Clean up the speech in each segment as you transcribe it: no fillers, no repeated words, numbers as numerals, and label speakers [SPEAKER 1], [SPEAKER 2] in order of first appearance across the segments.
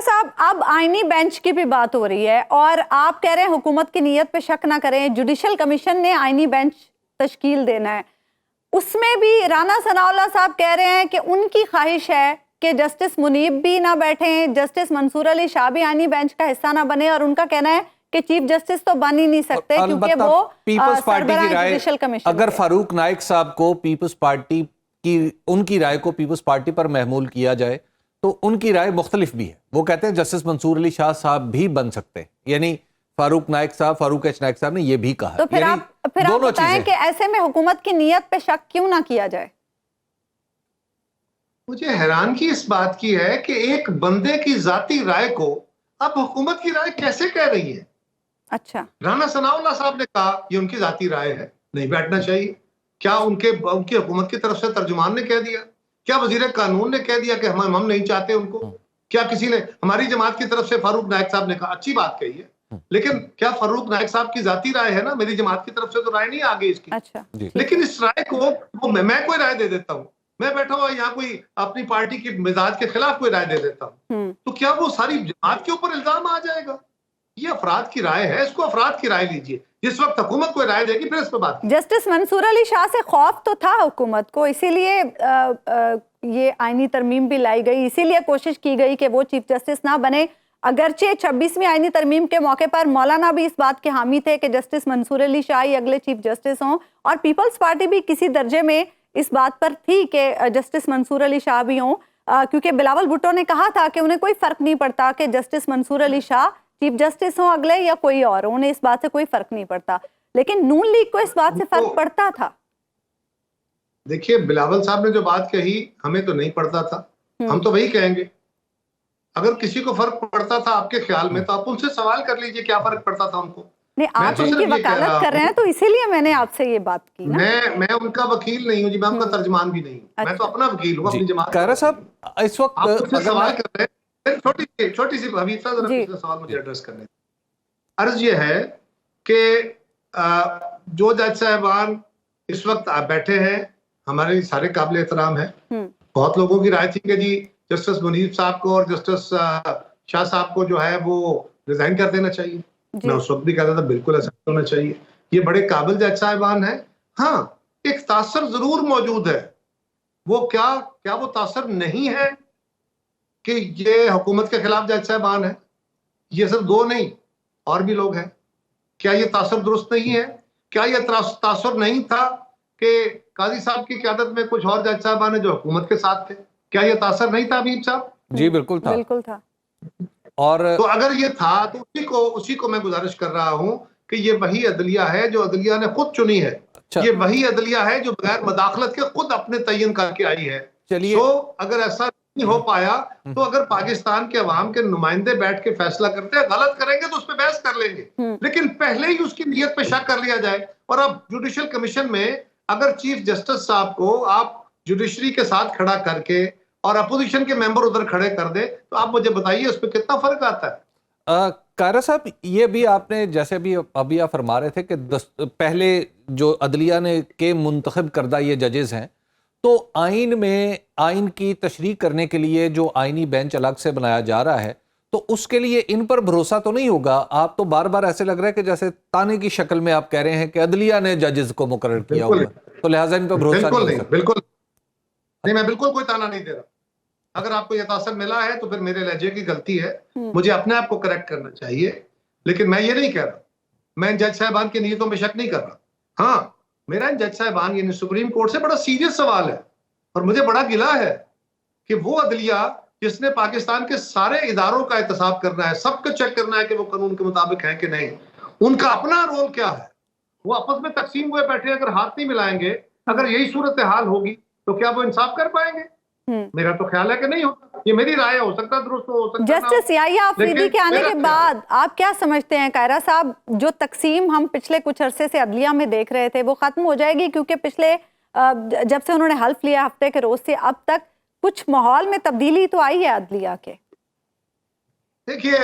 [SPEAKER 1] صاحب اب آئینی بینچ کی بھی بات ہو رہی ہے اور آپ کہہ رہے ہیں حکومت کی نیت پہ شک نہ کریں، جوڈیشل کمیشن نے آئینی بینچ تشکیل دینا ہے، اس میں بھی رانا ثناء اللہ صاحب کہہ رہے ہیں کہ ان کی خواہش ہے کہ جسٹس منیب بھی نہ بیٹھیں، جسٹس منصور علی شاہ بھی آئینی بینچ کا حصہ نہ بنے، اور ان کا کہنا ہے کہ چیف جسٹس تو بن ہی نہیں سکتے کیونکہ وہ
[SPEAKER 2] پیپلز پارٹی کی رائے،
[SPEAKER 1] جوڈیشل کمیشن
[SPEAKER 2] اگر فاروق نائک صاحب کو پیپلز پارٹی کی ان کی رائے کو پیپلز پارٹی پر محمول کیا جائے تو ان کی رائے مختلف بھی ہے. وہ کہتے ہیں جسٹس منصور علی شاہ صاحب بھی بن سکتے ہیں، یعنی فاروق نائک صاحب، فاروق ایچ نائک صاحب نے یہ بھی کہا.
[SPEAKER 1] تو پھر آپ بتائیں کہ ایسے میں حکومت کی نیت پہ شک کیوں نہ کیا جائے؟
[SPEAKER 3] مجھے حیرانگی اس بات کی ہے کہ ایک بندے کی ذاتی رائے کو اب حکومت کی رائے کیسے کہہ رہی ہے؟
[SPEAKER 1] اچھا،
[SPEAKER 3] رانا ثناء اللہ صاحب نے کہا یہ ان کی ذاتی رائے ہے، نہیں بیٹھنا چاہیے. کیا ان کی حکومت کی طرف سے ترجمان نے کہہ دیا؟ کیا وزیر قانون نے کہہ دیا کہ ہم نہیں چاہتے ان کو؟ کیا کسی نے ہماری جماعت کی طرف سے فاروق نائک صاحب نے کہا؟ اچھی بات کہی ہے، لیکن کیا فاروق نائک صاحب کی ذاتی رائے ہے نا؟ میری جماعت کی طرف سے تو رائے نہیں آ گئی اس کی.
[SPEAKER 1] اچھا،
[SPEAKER 3] لیکن اس رائے کو میں کوئی رائے دے دیتا ہوں، میں بیٹھا ہوا یہاں کوئی اپنی پارٹی کی مزاج کے خلاف کوئی رائے دے دیتا ہوں، تو کیا وہ ساری جماعت کے اوپر الزام آ جائے گا؟ یہ افراد کی رائے ہے، اس کو افراد کی رائے لیجئے. جس وقت حکومت کوئی رائے دے گی پھر اس پہ بات.
[SPEAKER 1] جسٹس منصور علی شاہ سے خوف تو تھا حکومت کو، اسی لیے یہ آئینی ترمیم بھی لائی گئی، اسی لیے کوشش کی گئی کہ وہ چیف جسٹس نہ بنے. اگرچہ 26ویں آئینی ترمیم کے موقع پر مولانا بھی اس بات کے حامی تھے کہ جسٹس منصور علی شاہ ہی اگلے چیف جسٹس ہوں، اور پیپلز پارٹی بھی کسی درجے میں اس بات پر تھی کہ جسٹس منصور علی شاہ بھی ہوں، کیونکہ بلاول بھٹو نے کہا تھا کہ انہیں کوئی فرق نہیں پڑتا کہ جسٹس منصور علی شاہ چیف جسٹس ہوں اگلے یا کوئی اور، انہیں اس بات سے کوئی فرق نہیں پڑتا. لیکن نون لیگ کو اس بات سے فرق پڑتا تھا.
[SPEAKER 3] دیکھیے بلاول صاحب نے جو بات کہی ہمیں تو نہیں پڑتا تھا، ہم تو وہی کہیں گے. اگر کسی کو فرق پڑتا تھا آپ کے خیال میں تو آپ ان سے سوال کر لیجئے کیا فرق پڑتا تھا ان کو.
[SPEAKER 1] نہیں، آپ ان کی وکالت کر رہے ہیں تو اسی لیے میں نے آپ سے یہ بات کی نا.
[SPEAKER 3] میں ان کا وکیل نہیں ہوں جی، میں ان کا ترجمان بھی نہیں ہوں، میں تو اپنا وکیل ہوں اپنی جماعت.
[SPEAKER 2] قاہرہ صاحب اس وقت
[SPEAKER 3] آپ ان سے سوال کر رہے ہیں، چھوٹی سی حبیب صاحب ذرا پچھلا سوال مجھے ایڈریس کرنے. عرض یہ ہے کہ جو جج صاحبان اس وقت بیٹھے ہیں ہمارے سارے قابل احترام ہیں. بہت لوگوں کی رائے تھی کہ جی جسٹس منیب صاحب کو اور جسٹس شاہ صاحب کو جو ہے وہ ریزائن کر دینا چاہیے. میں اس وقت بھی کہتا تھا بالکل ایسا ہونا چاہیے، یہ بڑے قابل جج صاحبان ہیں. ہاں ایک تاثر ضرور موجود ہے، وہ کیا وہ تاثر نہیں ہے کہ یہ حکومت کے خلاف جج صاحبان ہیں؟ یہ صرف دو نہیں اور بھی لوگ ہیں. کیا یہ تاثر درست نہیں ہے؟ کیا یہ تاثر نہیں تھا کہ قاضی صاحب کی قیادت میں کچھ اور جج صاحبان ہیں جو حکومت کے ساتھ تھے؟ کیا یہ تاثر نہیں تھا حبیب صاحب؟
[SPEAKER 2] جی بالکل تھا،
[SPEAKER 1] بالکل تھا.
[SPEAKER 2] اور
[SPEAKER 3] تو اگر یہ تھا تو اسی کو میں گزارش کر رہا ہوں کہ یہ وہی عدلیہ ہے جو عدلیہ نے خود چنی ہے. یہ وہی عدلیہ ہے جو بغیر مداخلت کے خود اپنے تعین کر کے آئی ہے. سو اگر ایسا نہیں ہو پایا تو اگر پاکستان کے عوام کے نمائندے بیٹھ کے فیصلہ کرتے ہیں، غلط کریں گے تو اس پہ بحث کر لیں گے، لیکن پہلے ہی اس کی نیت پہ شک کر لیا جائے. اور اب جوڈیشل کمیشن میں اگر چیف جسٹس صاحب کو آپ جوڈیشری کے ساتھ کھڑا کر کے اور اپوزیشن کے ممبر ادھر کھڑے کر دے تو آپ مجھے بتائیے اس پہ کتنا فرق آتا ہے.
[SPEAKER 2] قاہرہ صاحب یہ بھی آپ نے جیسے بھی ابھی آپ فرما رہے تھے کہ پہلے جو عدلیہ نے کے منتخب کردہ یہ ججز ہیں، تو آئین میں آئین کی تشریح کرنے کے لیے جو آئینی بینچ الگ سے بنایا جا رہا ہے تو اس کے لیے ان پر بھروسہ تو نہیں ہوگا؟ آپ تو بار بار ایسے لگ رہا ہے کہ جیسے تانے کی شکل میں آپ کہہ رہے ہیں کہ عدلیہ نے ججز کو مقرر کیا ہوا، تو لہٰذا ان پر بھروسہ نہیں ہو سکتا.
[SPEAKER 3] بالکل نہیں، میں بالکل کوئی تانا نہیں دے رہا. اگر آپ کو یہ تاثر ملا ہے تو پھر میرے لہجے کی غلطی ہے، مجھے اپنے آپ کو کریکٹ کرنا چاہیے. لیکن میں یہ نہیں کہہ رہا، میں ان جج صاحبان کی نیتوں میں شک نہیں کر رہا. ہاں میرا ان جج صاحبان یعنی سپریم کورٹ سے بڑا سیریس سوال ہے اور مجھے بڑا گلہ ہے کہ وہ عدلیہ جس نے پاکستان کے سارے اداروں کا احتساب کرنا ہے، سب کو چیک کرنا ہے کہ وہ قانون کے مطابق ہیں کہ نہیں، ان کا اپنا رول کیا ہے؟ وہ آپس میں تقسیم ہوئے بیٹھے، اگر ہاتھ نہیں ملائیں گے، اگر یہی صورتحال ہوگی تو کیا وہ انصاف کر پائیں گے؟ میرا تو خیال ہے کہ نہیں ہوتا. یہ میری رائے ہو سکتا درست ہو سکتا.
[SPEAKER 1] جسٹس یحییٰ آفریدی کے آنے کے بعد آپ کیا سمجھتے ہیں قاہرہ صاحب، جو تقسیم ہم پچھلے کچھ عرصے سے عدلیہ میں دیکھ رہے تھے وہ ختم ہو جائے گی؟ کیونکہ پچھلے جب سے انہوں نے حلف لیا ہفتے کے روز سے اب تک کچھ ماحول میں تبدیلی تو آئی ہے عدلیہ کے.
[SPEAKER 3] دیکھیے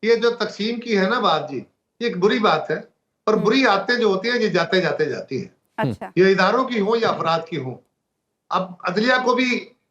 [SPEAKER 3] یہ جو تقسیم کی ہے نا بات جی، یہ ایک بری بات ہے، اور بری عادتیں جو ہوتی ہیں یہ جاتے جاتی ہیں.
[SPEAKER 1] اچھا،
[SPEAKER 3] یہ اداروں کی ہوں یا افراد کی ہوں. اب عدلیہ کو بھی